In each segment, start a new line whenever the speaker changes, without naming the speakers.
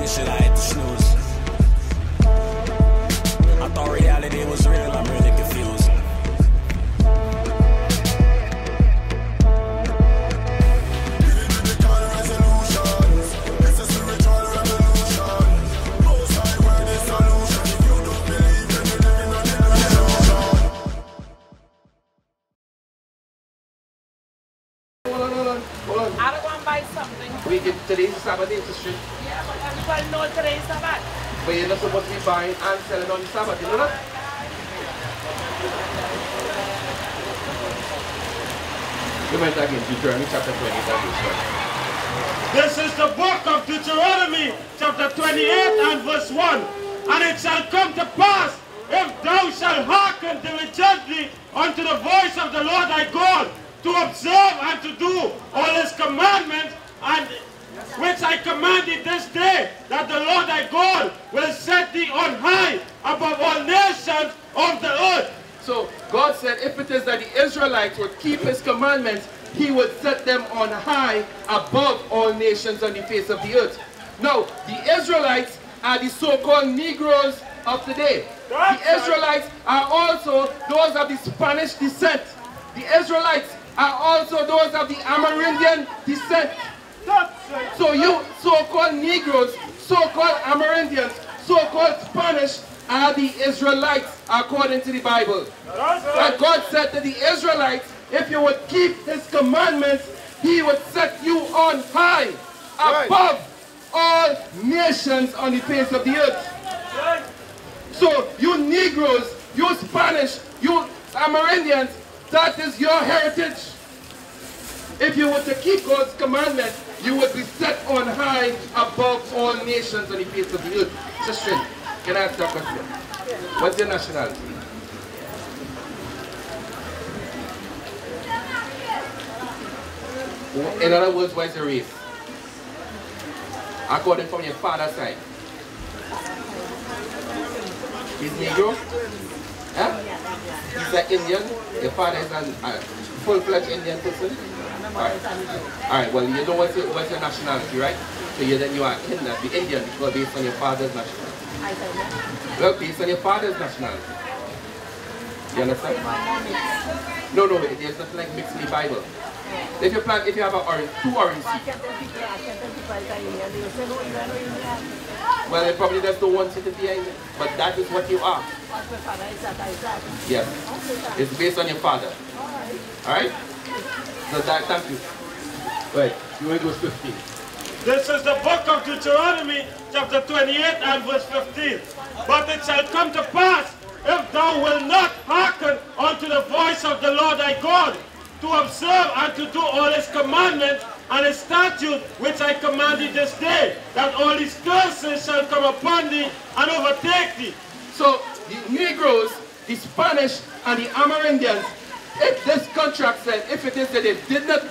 shit, I hit the snooze. I thought reality was real, I'm really confused.
Today's Sabbath, ain't it, Street?
Yeah, but everybody knows today's Sabbath.
But you're not supposed to be buying and selling on the Sabbath, you know that? We went again, Deuteronomy chapter 20,
This is the book of Deuteronomy, chapter 28 and verse 1. And it shall come to pass, if thou shalt hearken diligently unto the voice of the Lord thy God, to observe and to do all his commandments, and which I command thee this day, that the Lord thy God will set thee on high above all nations of the earth.
So God said if it is that the Israelites would keep his commandments, he would set them on high above all nations on the face of the earth. Now, the Israelites are the so-called Negroes of today. The Israelites are also those of the Spanish descent. The Israelites are also those of the Amerindian descent. So you so-called Negroes, so-called Amerindians, so-called Spanish are the Israelites according to the Bible. And God said to the Israelites, if you would keep his commandments, he would set you on high above all nations on the face of the earth. So you Negroes, you Spanish, you Amerindians, that is your heritage. If you were to keep God's commandments, you would be set on high above all nations on the face of the earth. Sister, can I ask you a question? What's your nationality? In other words, what is your race? According from your father's side. He's Negro? Huh? He's an Indian? Your father is a full-fledged Indian person? Alright, well, you know what's your nationality, right? So then you are kidnapped, the Indian, because based on your father's nationality. Well, based on your father's nationality. You understand? No, there's nothing like mixed in the Bible. If you have two orange seeds. Well, they probably just don't want you to be in it, but that is what you are. Yes. It's based on your father. Alright? So thank you. Right, you want to go 15.
This is the book of Deuteronomy, chapter 28 and verse 15. But it shall come to pass, if thou wilt not hearken unto the voice of the Lord thy God, to observe and to do all his commandments and his statutes which I command thee this day, that all these curses shall come upon thee and overtake thee.
So the Negroes, the Spanish, and the Amerindians, if this contract said, if it is that they did not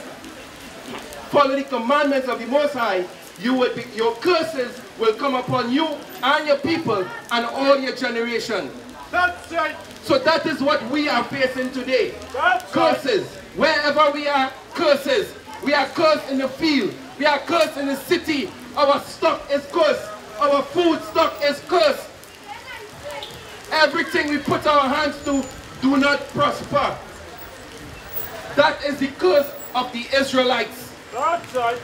follow the commandments of the Most High, your curses will come upon you and your people and all your generation.
That's right.
So that is what we are facing today.
That's
curses.
Right.
Wherever we are, curses. We are cursed in the field. We are cursed in the city. Our stock is cursed. Our food stock is cursed. Everything we put our hands to do not prosper. That is the curse of the Israelites.
That's right.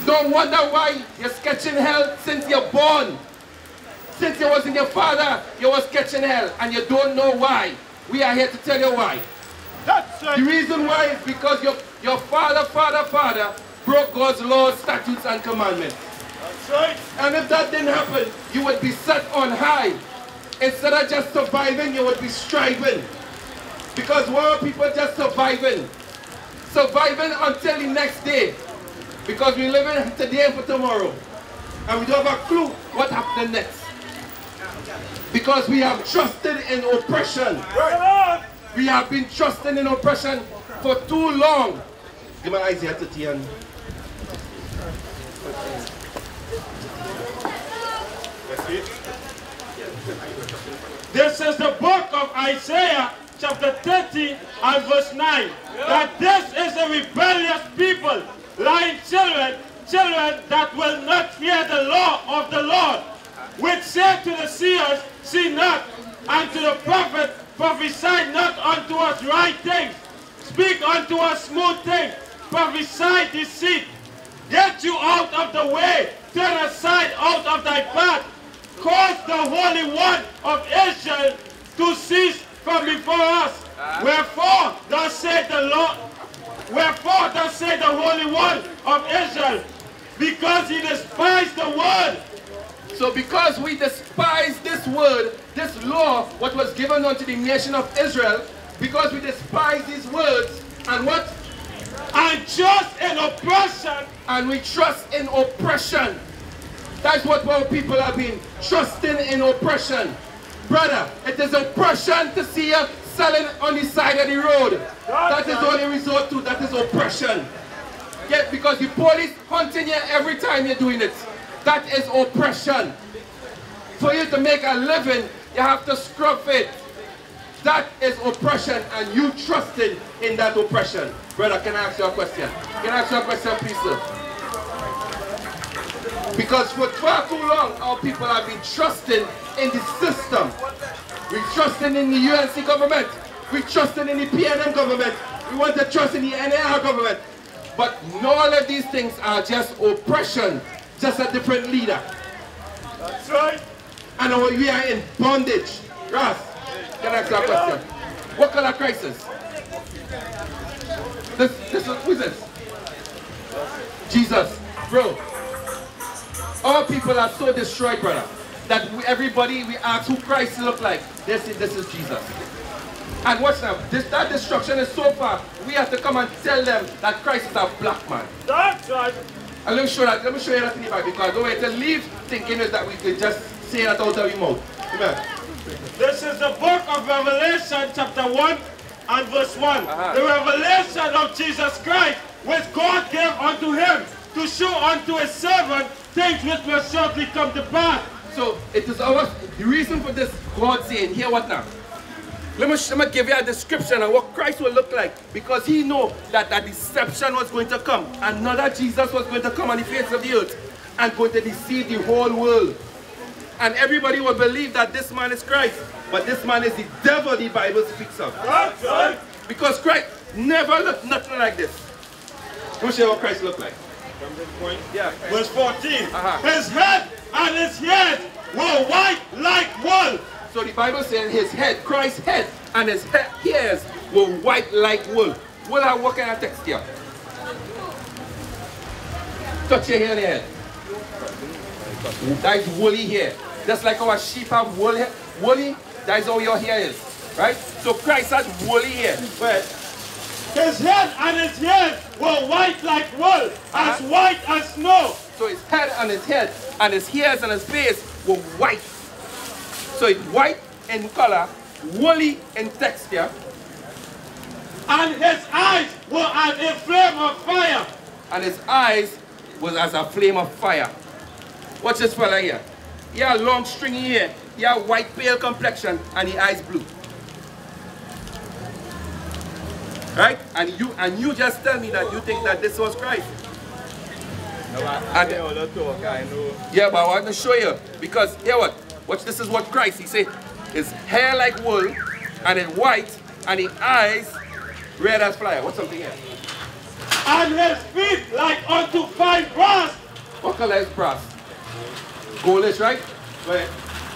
Don't wonder why you're catching hell since you're born. Since you was in your father, you was catching hell, and you don't know why. We are here to tell you why.
That's right.
The reason why is because your father broke God's laws, statutes, and commandments.
That's right.
And if that didn't happen, you would be set on high. Instead of just surviving, you would be striving. Because why are people just surviving? Surviving until the next day. Because we live in today for tomorrow. And we don't have a clue what happened next. Because we have trusted in oppression. We have been trusting in oppression for too long. Give me Isaiah 30 and...
This is the book of Isaiah, chapter 30 and verse 9. That this is a rebellious people, lying children, children that will not fear the law of the Lord, which said to the seers, see not, and to the prophet, prophesy not unto us right things, speak unto us smooth things, prophesy deceit. Get you out of the way, turn aside out of thy path, cause the Holy One of Israel to cease from before us. Wherefore thus saith the Lord, wherefore thus saith the Holy One of Israel, because he despised the word.
So because we despise this word, this law, what was given unto the nation of Israel, because we despise these words, and what?
And trust in oppression.
And we trust in oppression. That's what our people have been, trusting in oppression. Brother, it is oppression to see you selling on the side of the road. That is all you resort to, that is oppression. Yeah, because the police hunting you every time you're doing it. That is oppression. For you to make a living, you have to scruff it. That is oppression, and you trusted in that oppression. Brother, can I ask you a question? Can I ask you a question, please, sir? Because for far too long, our people have been trusting in the system. We're trusting in the UNC government. We're trusting in the PNM government. We want to trust in the NAR government. But all of these things are just oppression, just a different leader.
That's right.
And we are in bondage. Ross, can I ask you a question? What color crisis? Who is this? Jesus. Bro, our people are so destroyed, brother, that we ask who Christ look like. They say this is Jesus. And watch now, that destruction is so far, we have to come and tell them that Christ is a black man.
That's right.
And let me show you that in the Bible, because the way to leave thinking is that we could just say that out of our mouth. Amen.
This is the book of Revelation, chapter 1 and verse 1. The revelation of Jesus Christ, which God gave unto him to show unto his servant things which will shortly come to pass.
So it is the reason for this, God saying, hear what now? Let me give you a description of what Christ will look like, because he knew that that deception was going to come. Another Jesus was going to come on the face of the earth and going to deceive the whole world. And everybody will believe that this man is Christ. But this man is the devil the Bible speaks of.
That's right.
Because Christ never looked nothing like this. Let me show you what Christ looked like.
From this point,
Yeah.
verse 14. His head and his ears were white like wool.
So the Bible says his head, Christ's head, and his ears were white like wool. Wool are what kind of texture? Touch your hair on your head. That is woolly hair. Just like our sheep have wool hair, woolly, that is how your hair is. Right? So Christ has woolly hair. But
his head and his ears were white like wool, as white as snow.
so his head and his ears and his face were white. So it's white in color, woolly in texture.
And his eyes were as a flame of fire.
And his eyes was as a flame of fire. Watch this fella here. He had long stringy hair, he had white pale complexion, and the eyes blue. Right? And you just tell me that you think that this was Christ. Yeah, but I want to show you, because here what? Watch, this is what Christ, he said, his hair like wool, and it's white, and his eyes red as fire. What's something here?
And his feet like unto fine brass.
What color is brass? Goldish, right? Right.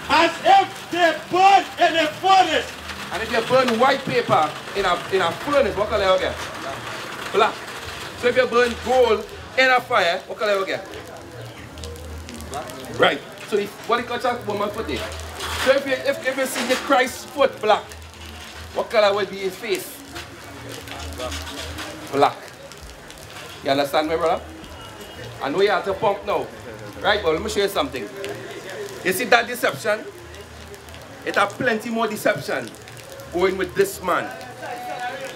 As if they burn in a furnace.
And if you burn white paper in a furnace, what color you get? Black. So if you burn gold in a fire, what color you get? Black. Right. So what do you call that woman foot there? So if you see the Christ's foot black, what color would be his face? Black. You understand me, brother? I know you have to pump now. Right, but let me show you something. You see that deception? It has plenty more deception going with this man.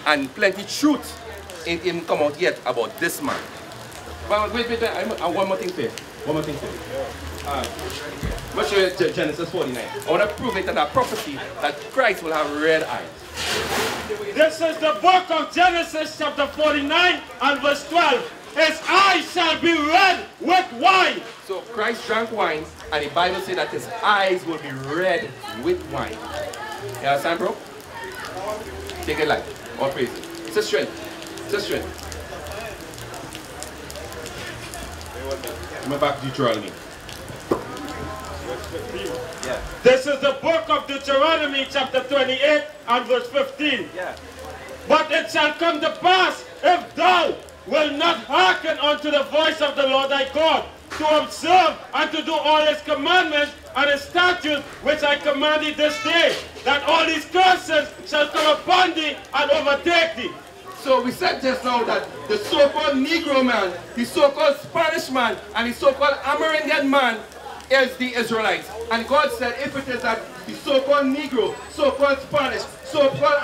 And plenty truth ain't even come out yet about this man. But wait, and one more thing for you. One more thing for you. I'm going to show you Genesis 49. I want to prove it in a prophecy that Christ will have red eyes.
This is the book of Genesis chapter 49 and verse 12. his eyes shall be red with wine.
So Christ drank wine, and the Bible says that his eyes will be red with wine. You understand, bro? Take it light. All praise it. It's a strength. It's a strength. Come back to Deuteronomy.
Yeah. This is the book of Deuteronomy, chapter 28 and verse 15.
Yeah.
But it shall come to pass, if thou wilt not hearken unto the voice of the Lord thy God, to observe and to do all his commandments and his statutes which I command thee this day, that all these curses shall come upon thee and overtake thee.
So we said just now that the so-called Negro man, the so-called Spanish man, and the so-called Amerindian man is the Israelites. And God said if it is that the so-called Negro, so-called Spanish, so-called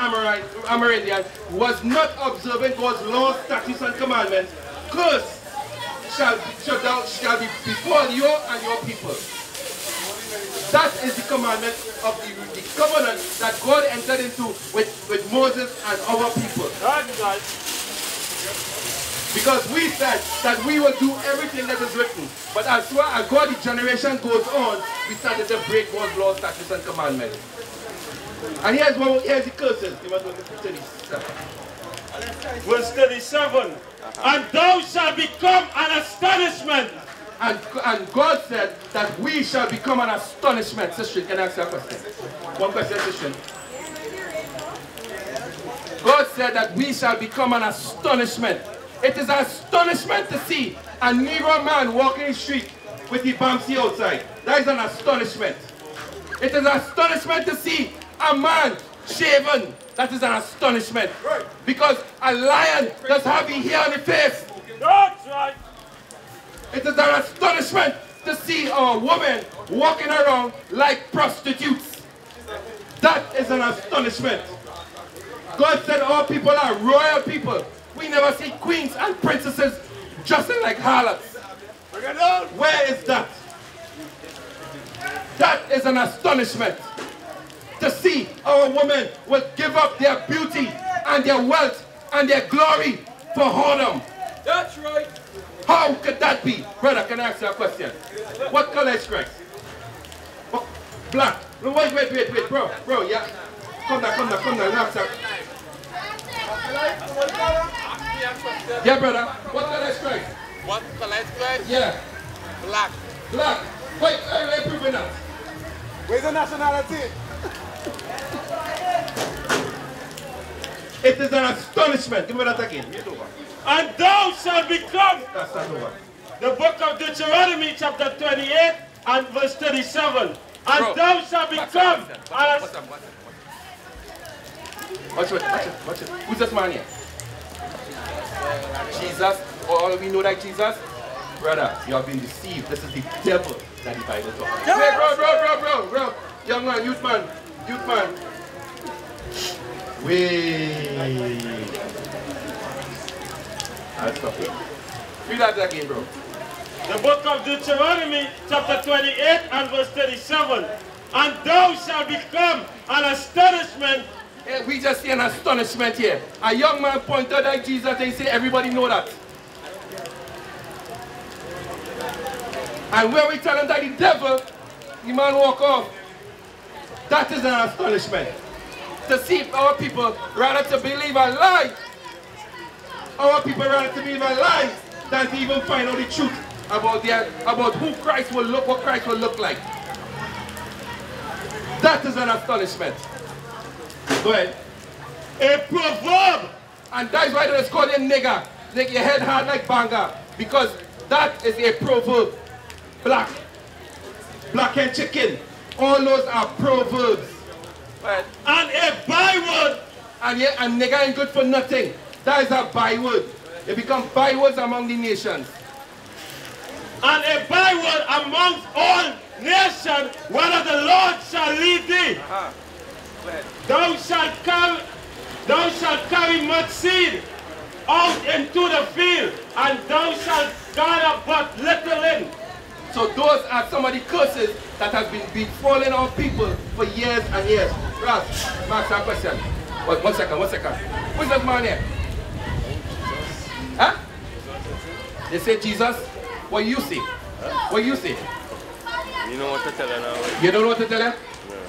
Amerindian was not observing God's laws, statutes, and commandments, curse shall be before you and your people. That is the commandment of the covenant that God entered into with Moses and our people. Because we said that we will do everything that is written. But as far as God's generation goes on, we started to break God's laws, statutes, and commandments. And here's the curses.
Verse 37. And thou shalt become an astonishment.
And God said that we shall become an astonishment. Sister, can I ask you a question? One question, sister. God said that we shall become an astonishment. It is an astonishment to see a Negro man walking the street with the Bamsi outside. That is an astonishment. It is an astonishment to see a man shaven. That is an astonishment. Because a lion does have his hair on the face.
That's right.
It is an astonishment to see a woman walking around like prostitutes. That is an astonishment. God said our people are royal people. We never see queens and princesses dressing like harlots. Where is that? That is an astonishment. To see our women will give up their beauty and their wealth and their glory for whoredom.
That's right.
How could that be? Brother, can I ask you a question? What color is Christ? Oh, black. No, wait, bro, yeah. Come down, relax. Yeah, brother. What color is Christ?
What color is Christ?
Yeah.
Black.
Black. Wait, I'm proving that.
Where's the nationality?
It is an astonishment. Give me that again.
And thou shalt become.
That's not over.
The book of Deuteronomy, chapter 28 and verse 37. And
Bro,
thou shalt become.
Watch it. Who's this man here? Jesus. All of we know that Jesus? Brother, you have been deceived. This is the devil that the Bible talks about. Hey, bro. Young man, youth man. Wait. I'll stop it. Read that again, bro.
The book of Deuteronomy, chapter 28 and verse 37. And thou shalt become an astonishment.
Hey, we just see an astonishment here. A young man pointed at Jesus and he said, everybody know that. And when we tell him that the devil, the man walk off. That is an astonishment. To see our people rather to believe a lie. Our people rather to believe a lie than to even find out the truth about who Christ will look, what Christ will look like. That is an astonishment. Go ahead.
A proverb.
And that's why it's called a nigger. Make your head hard like banga. Because that is a proverb. Black and chicken. All those are proverbs. Right.
And a byword.
And nigger ain't good for nothing. That is a byword. They become bywords among the nations.
And a byword amongst all nations, whether the Lord shall lead thee. Thou shalt carry much seed out into the field, and thou shalt gather but little in.
So those are some of the curses that have been befalling our people for years and years. Ras, ask a question. One second. Who's that man here? Huh? They say Jesus. What you say? What you say?
You know what to tell her now?
You don't know what to tell her?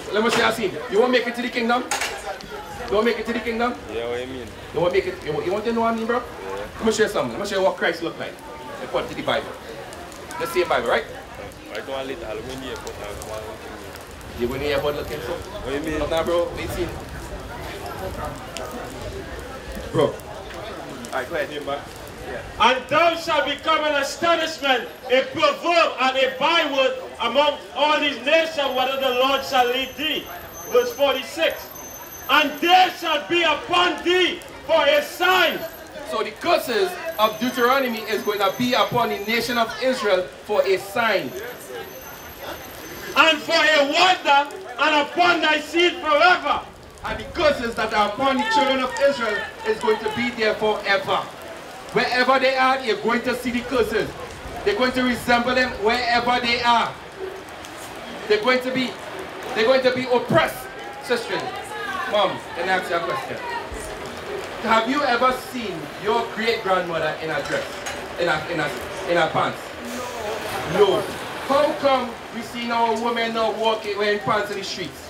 So let me see a scene. You want to make it to the kingdom? You want to make it to the kingdom?
Yeah, what you mean?
You want to make it? You want to know what I mean, bro?
Yeah.
Let me show you something. Let me show you what Christ looked like. According to the Bible. Let's see the Bible, right?
I don't want to let her win here, but I'm going
You going to the airport looking for?
What do you mean?
Look now, bro. What you seen? Bro. Alright, go ahead.
to back.
And thou shalt become an astonishment, a proverb and a byword among all these nations, whether the Lord shall lead thee. Verse 46. And there shall be upon thee for a sign.
So the curses of Deuteronomy is going to be upon the nation of Israel for a sign.
And for a wonder, and upon thy seed forever.
And the curses that are upon the children of Israel is going to be there forever. Wherever they are, you're going to see the curses. They're going to resemble them wherever they are. They're going to be oppressed. Sister, Mom, can I ask you a question? Have you ever seen your great-grandmother in a dress? In a pants? No. How come we see now women now walking wearing pants in the streets?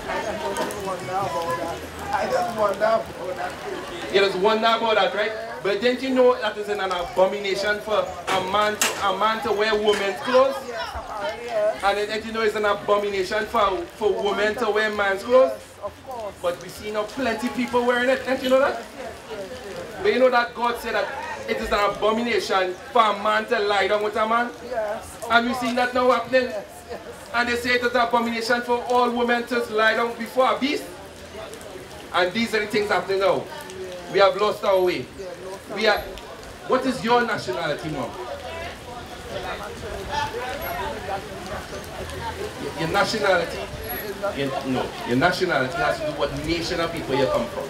I just wonder about that. I just wonder about that.
You just wonder about that, right? But didn't you know that is an abomination for a man to wear women's clothes?
Yes, apparently, yes.
And didn't you know it's an abomination for women to wear men's clothes?
Yes, of course.
But we see now plenty people wearing it. Didn't you know that?
Yes.
But you know that God said that it is an abomination for a man to lie down with a man?
Yes.
And we see that now happening. And they say it is an abomination for all women to lie down before a beast. And these are the things happening now. We have lost our way. We are. What is your nationality, Mom? Your nationality? No. Your nationality has to do what nation of people you come from.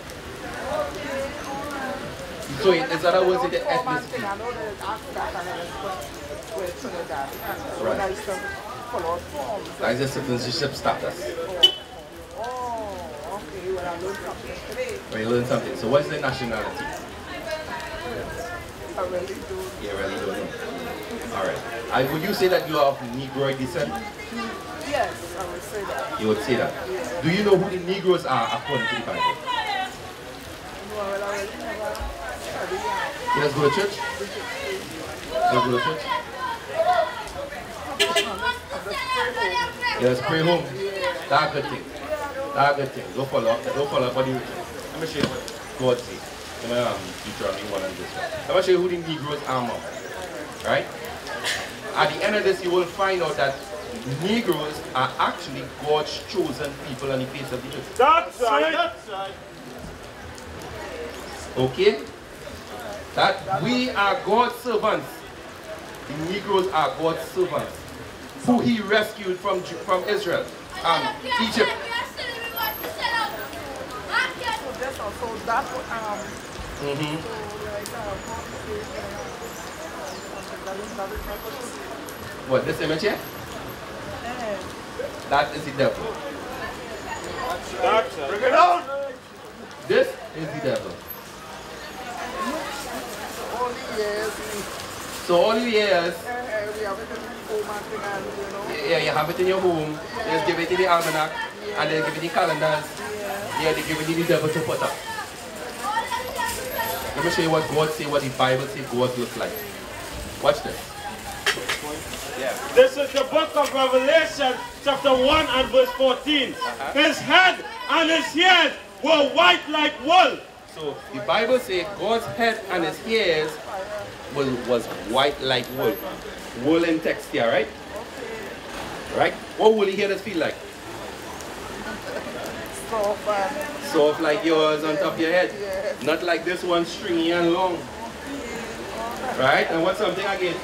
So it's other words in the ethnicity.
I know there's Africa and with Trinidad.
Right.
I used to follow forms.
That is a citizenship status.
Oh, okay. Well, I learned something today.
When you learn something. So what's the nationality?
I really do.
You really don't know. Alright. Would you say that you are of Negroid descent?
Yes, I would say that.
You would say that. Do you know who the Negroes are according to the Bible?
Well, I really never studied that.
You just go to church? You go to church? You just pray home? That's a good thing. That's a good thing. Don't follow up on the ritual. Let me show you what God says. Let me Deuteronomy 1 and this one. Let me show you who the Negroes are, Mom. Right? At the end of this, you will find out that Negroes are actually God's chosen people on the face of the earth.
That's right. That's right.
Okay? That we are God's servants. The Negroes are God's servants. Who He rescued from Israel, Egypt.
So that's what,
What, this image here? That is the devil.
That's right. Bring it on.
This is the devil.
all the years
So all the years,
we have it in the home and thing and, you know.
yeah, you have it in your home, you just give it in the almanac, and then give it the calendars, yeah, they give it to the devil to put up. Let me show you what God says, what the Bible says God looks like. Watch this. Yeah.
This is the book of Revelation, chapter 1 and verse 14. His head and his ears were white like wool.
So the Bible says God's head and his ears was white like wool. Wool in texture, right? Right? What woolly hairs feel like? Soft like yours on top of your head. Not like this one stringy and long. Right? And what's something again?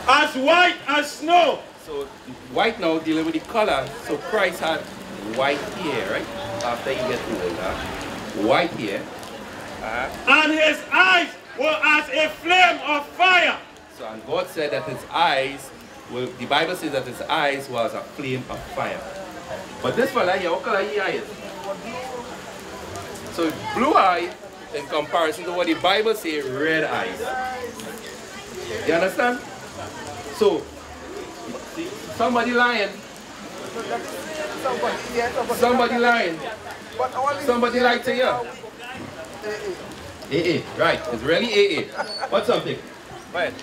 As white as snow.
So white now dealing with the color. So Christ had white hair, right? After you get older. White hair.
And his eyes were as a flame of fire.
So and God said that his eyes, well, the Bible says that his eyes was a flame of fire. But this fella here, what color his eye is? So blue eye in comparison to what the Bible says, red eyes. You understand? So, somebody lying. Somebody lying. Somebody lied to you. AA, right. It's really AA. What's something? Right.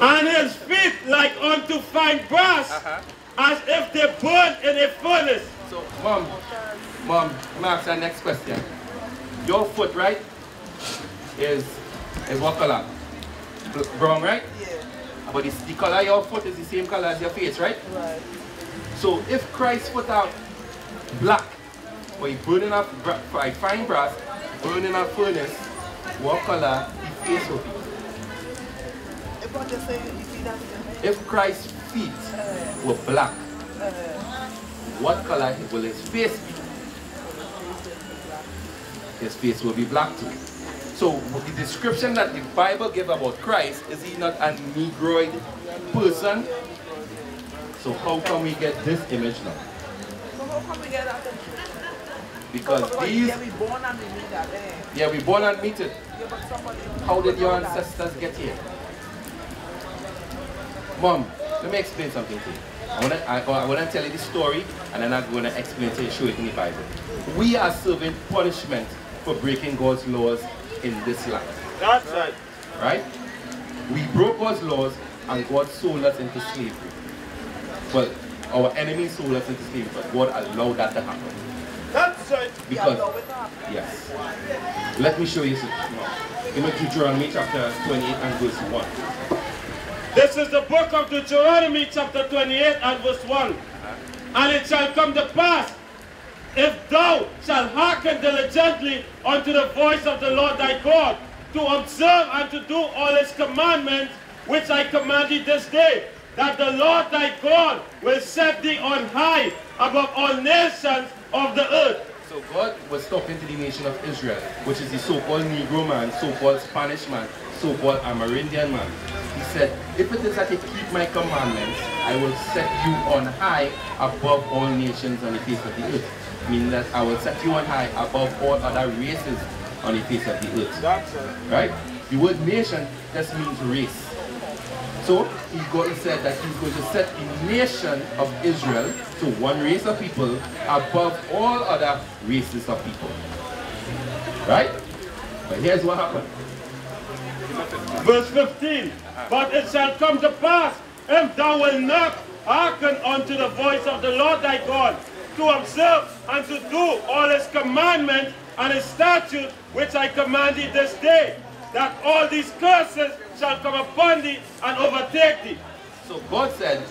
And his feet like unto fine brass, as if they burn in a furnace.
So, Mom, let me ask you the next question. Your foot, right, is what color? Brown, right?
Yeah.
But the color of your foot is the same color as your face, right?
Right.
So if Christ's foot are black, or he burning up fine brass, burning up furnace, what color his face will be? If Christ's feet were black, what color will his face be? His face will be black too. So the description that the Bible gives about Christ, is he not a Negroid person? So how can we get this image now?
So how can we get that?
Because these...
Yeah, we born and we meet that.
Yeah, we born and meet it.
Yeah, but somebody...
How did your ancestors get here? Mom, let me explain something to you. I want to tell you the story, and then I'm going to explain to you, show it in the Bible. We are serving punishment for breaking God's laws in this life.
That's right.
Right? We broke God's laws, and God sold us into slavery. Well, our enemies sold us into slavery, but God allowed that to happen.
That's right.
Because, yes. Let me show you something. Give me Deuteronomy chapter 28 and verse 1.
This is the book of Deuteronomy chapter 28 and verse 1. And it shall come to pass, if thou shalt hearken diligently unto the voice of the Lord thy God, to observe and to do all his commandments, which I command thee this day, that the Lord thy God will set thee on high above all nations of the earth.
So God was talking to the nation of Israel, which is the so-called Negro man, so-called Spanish man, so-called Amerindian man. He said, if it is that you keep my commandments, I will set you on high above all nations on the face of the earth. Meaning that I will set you on high above all other races on the face of the earth.
That's
right. The word nation just means race. So he said that he's going to set the nation of Israel, so one race of people, above all other races of people. Right? But here's what happened.
Verse 15. But it shall come to pass, if thou wilt not hearken unto the voice of the Lord thy God, to observe and to do all his commandments and his statutes which I command thee this day, that all these curses shall come upon thee and overtake thee.
So God said,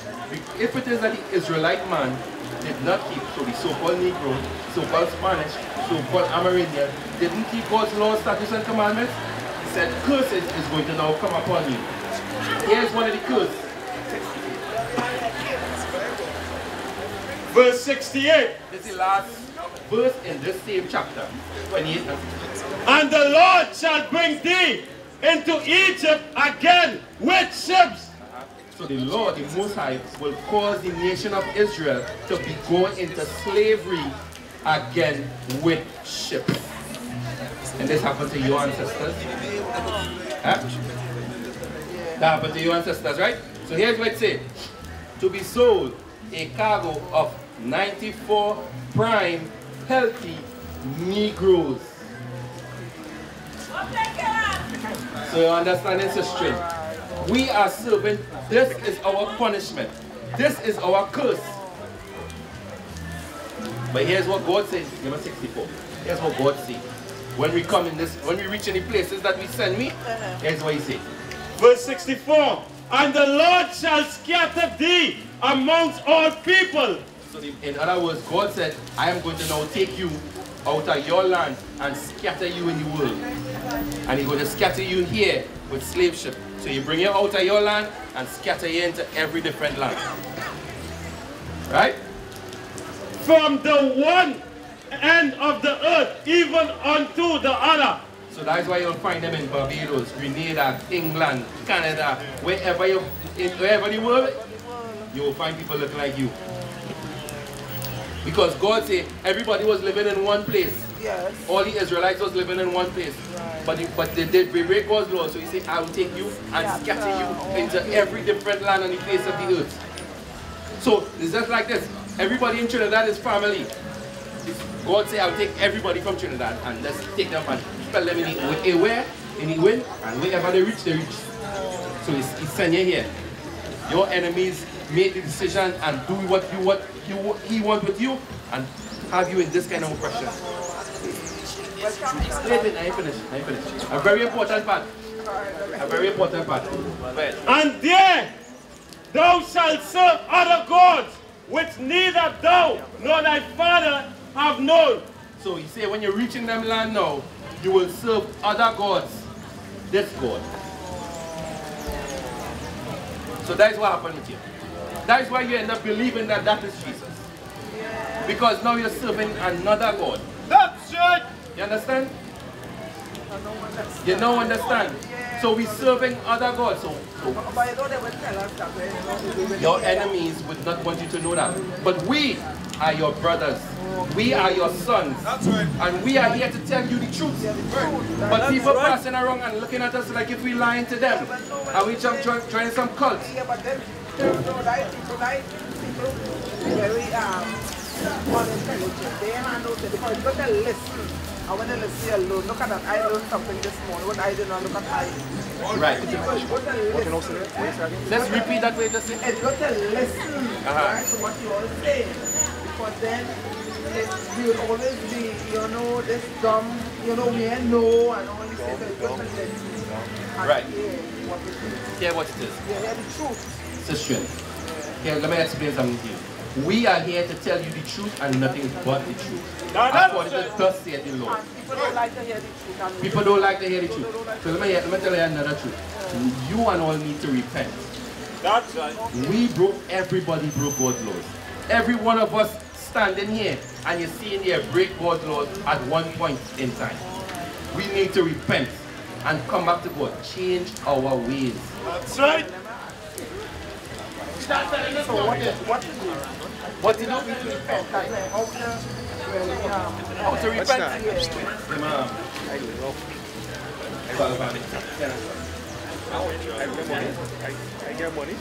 if it is that the Israelite man did not keep, so the so-called Negro, so-called Spanish, so-called Amerindian, didn't keep God's laws, statutes, and commandments, he said curses is going to now come upon you. Here's one of the curses.
Verse 68.
This is the last verse in this same chapter, 28.
And the Lord shall bring thee into Egypt again with ships.
So the Lord, the Most High, will cause the nation of Israel to be going into slavery again with ships. And this happened to your ancestors. Huh? That happened to your ancestors, right? So here's what it says. To be sold a cargo of 94 prime, healthy Negroes. So you understand this history. We are serving, this is our punishment. This is our curse. But here's what God says, number 64. Here's what God says. When we come in this, when we reach any places that we send me, here's what he says.
Verse 64. And the Lord shall scatter thee amongst all people.
So in other words, God said, I am going to now take you out of your land and scatter you in the world. And he's going to scatter you here with slave ship. So you bring you out of your land and scatter you into every different land. Right?
From the one end of the earth even unto the other.
So that's why you'll find them in Barbados, Grenada, England, Canada, wherever in the world, you will find people looking like you. Because God said everybody was living in one place.
Yes.
All the Israelites was living in one place. But they did break God's law. So he said, I will take you and scatter you into every different land on the face of the earth. So it's just like this. Everybody in Trinidad is family. God said, I'll take everybody from Trinidad and let's take them and spell them anywhere, anywhere, and wherever they reach, they reach. So he sent you here. Your enemies made the decision and do what he wants with you and have you in this kind of oppression. Wait, I ain't finished. A very important part. A very important part.
And there thou shalt serve other gods, which neither thou nor thy father have known.
So he said, when you're reaching them land now, you will serve other gods. This God. So that's what happened with you. That is why you end up believing that that is Jesus. Because now you're serving another God.
That's right.
You understand? You don't understand. So we're serving other gods. So
But you know they will tell us that
your enemies would not want you to know that. But we are your brothers. We are your sons.
That's right.
And we are here to tell you the truth. But people passing around and looking at us like if we lying to them. And we joining some cult.
Yeah, but then people very unintelligent. They handle it because you got to listen. And when you listen alone, look at that. I learned something this morning. When I did not look at I.
Right.
Because you got to listen.
Let's repeat that way just say.
And you got to listen right, to what you all say. Because then we will always be, you know, this dumb, you know, we ain't know and all these things. You got to listen.
Right.
Hear
Hear what
what it is.
it is.
Hear the truth.
Sister, here, let me explain something to you. We are here to tell you the truth and nothing but the truth.
That's
According to thus saith the Lord.
And people don't like to hear the truth. And
People don't like to hear the truth. So let me tell you another truth. You and all need to repent.
That's right.
Everybody broke God's laws. Every one of us standing here and you're seeing here break God's laws at one point in time. We need to repent and come back to God. Change our ways.
That's right.
so what is
What did you do? How to repent?
I get money.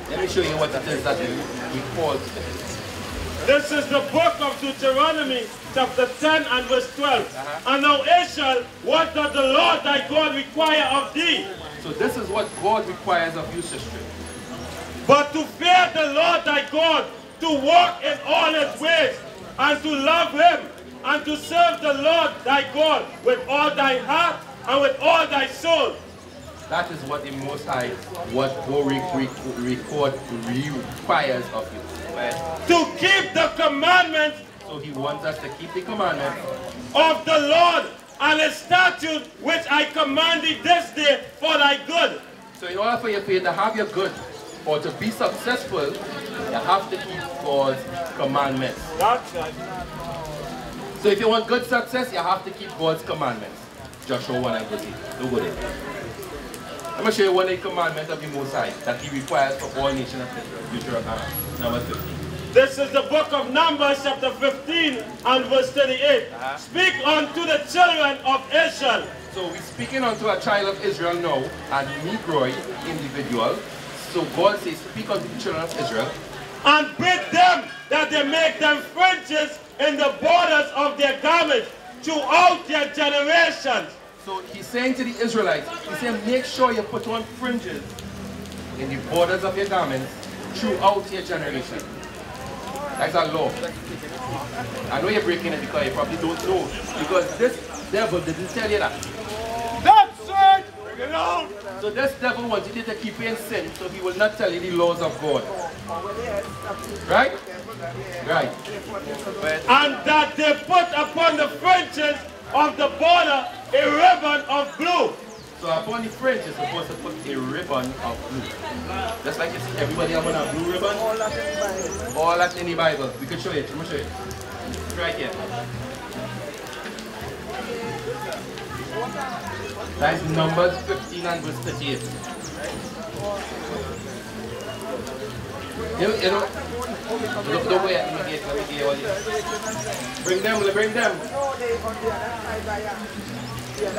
Let me show you what it is that we call.
This is the book of Deuteronomy, chapter 10 and verse 12. And now Israel, what does the Lord thy God require of thee?
So this is what God requires of you, sister.
But to fear the Lord thy God, to walk in all his ways, and to love him, and to serve the Lord thy God with all thy heart and with all thy soul.
That is what the Most High, what God requires of you. Right?
To keep the commandments
So he wants us to keep the commandments
of the Lord and his statutes which I command thee this day for thy good.
So in order for your faith to have your good or to be successful, you have to keep God's commandments.
That's right.
So if you want good success, you have to keep God's commandments. Joshua 1 and verse 8. Don't go there. I'm going to show you one of the commandments of the Most High that he requires for all nations of Israel. Deuteronomy number 15.
This is the book of Numbers, chapter 15 and verse 38. Speak unto the children of Israel.
So we're speaking unto a child of Israel now, a Negroid individual. So God says, speak unto the children of Israel.
And bid them that they make them fringes in the borders of their garments throughout their generations.
So he's saying to the Israelites, he's saying, make sure you put on fringes in the borders of your garments throughout your generation. That's a law. I know you're breaking it because you probably don't know. Because this devil didn't tell you that.
That's right. Bring it on.
So this devil wants you to keep you in sin, so he will not tell you the laws of God. Right? Right.
And that they put upon the fringes of the border a ribbon of blue.
So upon the fringe, you're supposed to put a ribbon of blue. Just like you see everybody have on a blue ribbon. All that in the Bible. We can show you. Let me show you. Right here. That's Numbers 15 and verse 38. You know, don't wait, let me get all this. Bring them.
No, they on the other side by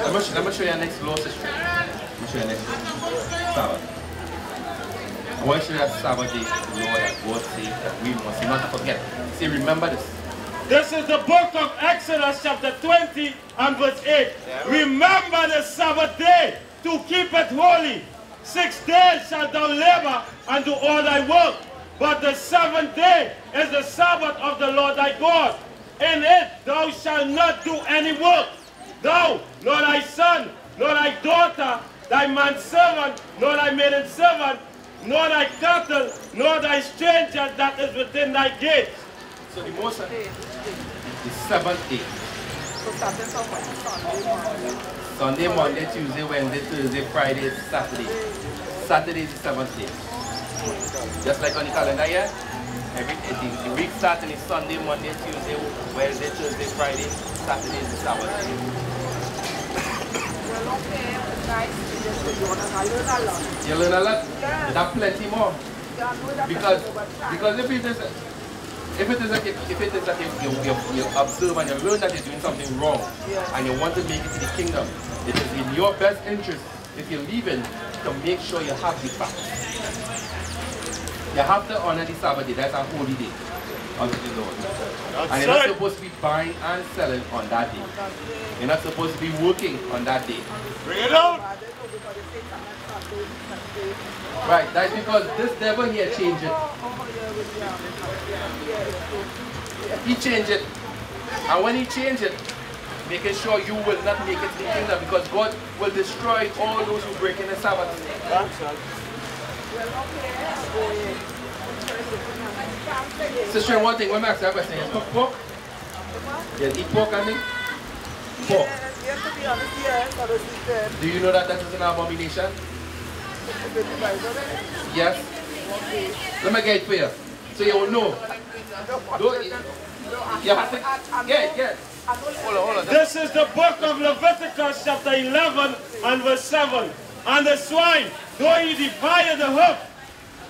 Let me show you next closest trip. Let me show you next Sabbath. I want to show you that Sabbath day, Lord, that God says that we must not forget. See, remember this.
This is the book of Exodus chapter 20 and verse 8. Remember the Sabbath day to keep it holy. 6 days shalt thou labor and do all thy work. But the 7th day is the Sabbath of the Lord thy God. In it thou shalt not do any work. Thou, nor thy son, nor thy daughter, thy manservant, nor thy maidservant, nor thy cattle, nor thy stranger that is within thy gates.
So the most the 7th day.
So starting from
Sunday, Monday, Tuesday, Wednesday, Thursday, Friday, Saturday. Saturday is the 7th day. Just like on the calendar here, the week starts on Sunday, Monday, Tuesday, Wednesday, Thursday, Friday, Saturday is the Sabbath day. You learn a lot. You have plenty more. Because if it is that you observe and you learn that you're doing something wrong, and you want to make it to the kingdom, it is in your best interest, if you're leaving, to make sure you have the facts. You have to honor the Sabbath day. That's a holy day unto the Lord. And you're not supposed to be buying and selling on that day. You're not supposed to be working on that day.
Bring it out!
Right, that's because this devil here changed it. He changed it. And when he changed it, making sure you will not make it to the kingdom, because God will destroy all those who break in the Sabbath. Sister, one thing, let me ask you a question. You cook pork? You eat pork, I mean? Pork.
Yes, to be honest, yes, I was there.
Do you know that that is an abomination? Yes? Let me get it for you. So you will know. You have to get it. Hold on.
This is the book of Leviticus chapter 11 and verse 7. And the swine, though he devour the hoof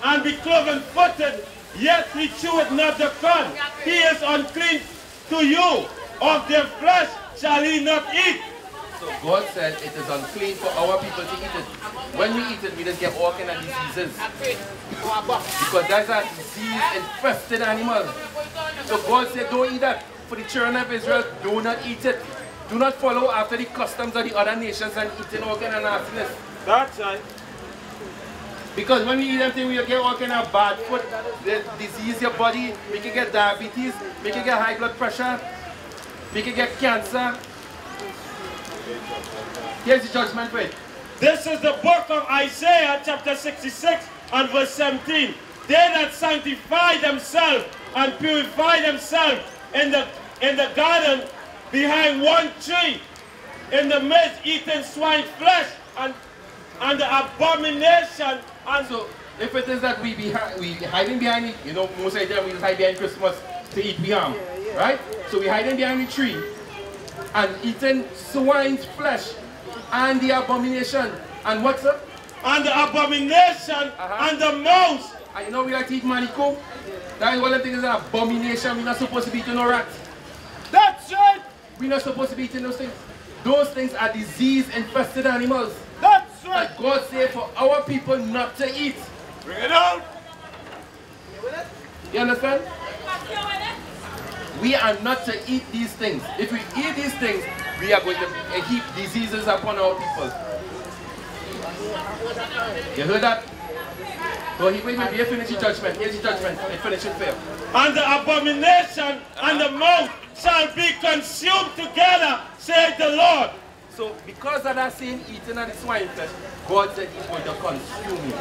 and be cloven-footed, yet he cheweth not the corn. He is unclean to you. Of their flesh shall he not eat.
So God said it is unclean for our people to eat it. When we eat it, we just get all kinds of diseases. Because that's a disease-infested animal. So God said, don't eat that. For the children of Israel, do not eat it. Do not follow after the customs of the other nations and eating all kinds of nastiness.
That's right.
Because when we eat them things, we get all kind of bad food, disease your body, we can get diabetes, we can get high blood pressure, we can get cancer. Here's the judgment for it.
This is the book of Isaiah chapter 66 and verse 17. They that sanctify themselves and purify themselves in the garden behind one tree, in the midst eating swine flesh and the abomination. And
so if it is that we hiding behind it, you know, most of the time we hide behind Christmas to eat yam, right? So we hiding behind the tree and eating swine's flesh and the abomination. And what's up?
And the abomination and the mouse.
And you know we like to eat manico? That is one of the things is an abomination. We're not supposed to be eating no rat.
That's right.
We're not supposed to be eating those things. Those things are disease-infested animals.
That's right.
That God said for our people not to eat.
Bring it out.
You understand? We are not to eat these things. If we eat these things, we are going to heap diseases upon our people. You heard that? So wait, you finish the judgment. Here's the judgment. And finish it fair.
And the abomination and the mouth shall be consumed together, saith the Lord.
So because of that sin eating of the swine flesh, God said he's going to consume you.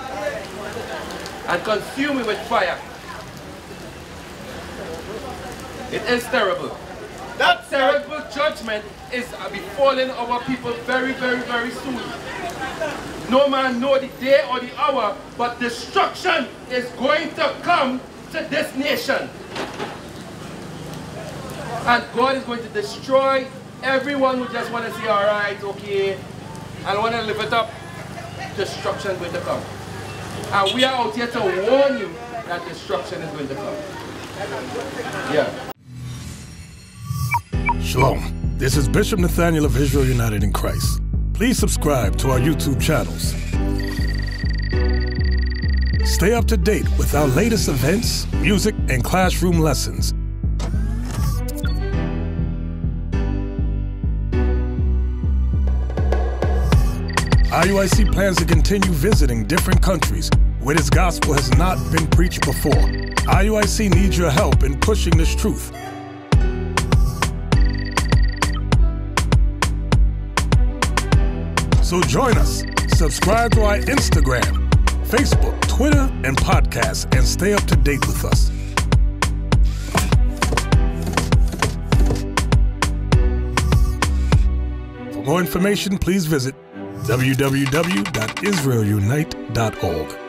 And consume you with fire. It is terrible. That terrible judgment is befalling our people very, very, very soon. No man know the day or the hour, but destruction is going to come to this nation. And God is going to destroy everyone who just want to say, all right, okay, and want to live it up. Destruction is going to come. And we are out here to warn you that destruction is going to come. Yeah.
Shalom. This is Bishop Nathaniel of Israel United in Christ. Please subscribe to our YouTube channels. Stay up to date with our latest events, music, and classroom lessons. IUIC plans to continue visiting different countries where this gospel has not been preached before. IUIC needs your help in pushing this truth. So join us, subscribe to our Instagram, Facebook, Twitter, and podcasts, and stay up to date with us. For more information, please visit www.israelunite.org.